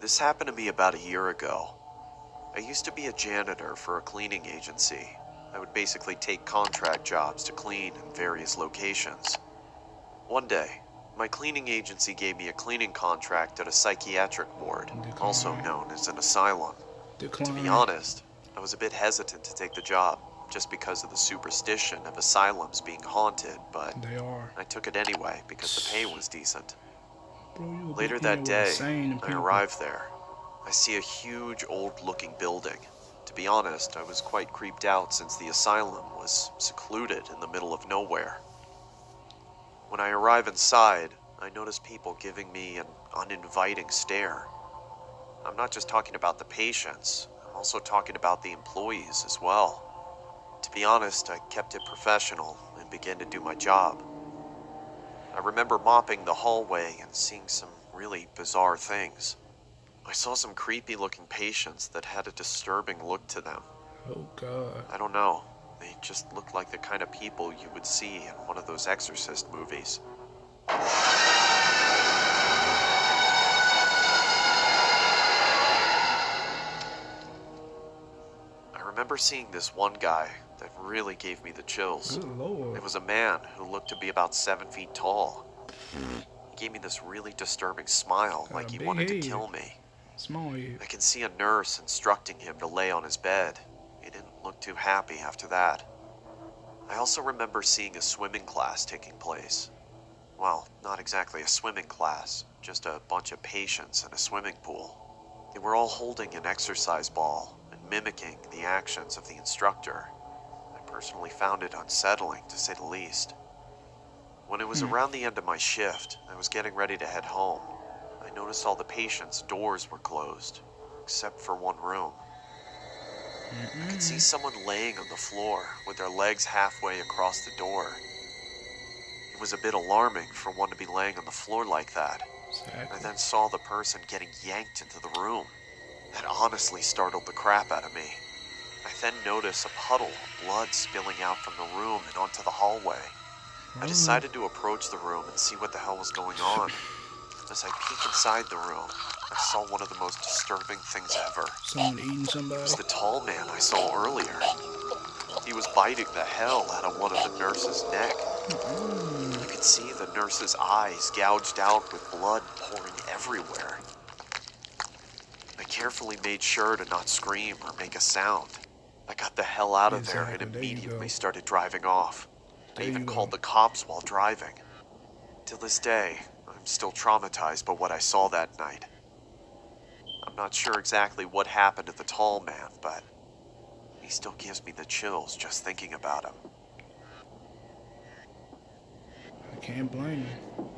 This happened to me about a year ago. I used to be a janitor for a cleaning agency. I would basically take contract jobs to clean in various locations. One day, my cleaning agency gave me a cleaning contract at a psychiatric ward, also Decline. known as an asylum. To be Decline. honest, I was a bit hesitant to take the job, just because of the superstition of asylums being haunted, but They are. I took it anyway because the pay was decent. Bro, you be Later in there that with day, insane I people. arrived there. I see a huge old-looking building. To be honest, I was quite creeped out since the asylum was secluded in the middle of nowhere. When I arrive inside, I notice people giving me an uninviting stare. I'm not just talking about the patients, I'm also talking about the employees as well. To be honest, I kept it professional and began to do my job. I remember mopping the hallway and seeing some really bizarre things. I saw some creepy looking patients that had a disturbing look to them. Oh God. I don't know, they just looked like the kind of people you would see in one of those exorcist movies. I remember seeing this one guy that really gave me the chills. Good Lord. It was a man who looked to be about 7 feet tall. He gave me this really disturbing smile, Got like a he big wanted to head. kill me. Small head. I can see a nurse instructing him to lay on his bed. He didn't look too happy after that. I also remember seeing a swimming class taking place. Well, not exactly a swimming class, just a bunch of patients in a swimming pool. They were all holding an exercise ball and mimicking the actions of the instructor. I personally found it unsettling, to say the least. When it was around the end of my shift, I was getting ready to head home. I noticed all the patients' doors were closed, except for one room. I could see someone laying on the floor with their legs halfway across the door. It was a bit alarming for one to be laying on the floor like that. I Exactly. then saw the person getting yanked into the room. That honestly startled the crap out of me. I then noticed a puddle of blood spilling out from the room and onto the hallway. I Run. decided to approach the room and see what the hell was going on. As I peeked inside the room, I saw one of the most disturbing things ever. Someone eating It was somebody. the tall man I saw earlier. He was biting the hell out of one of the nurse's neck. You could see the nurse's eyes gouged out with blood pouring everywhere. I carefully made sure to not scream or make a sound. I got the hell out of there and Exactly. There you immediately go. started driving off. I There even you go. called the cops while driving. To this day, I'm still traumatized by what I saw that night. I'm not sure exactly what happened to the tall man, but he still gives me the chills just thinking about him. I can't blame you.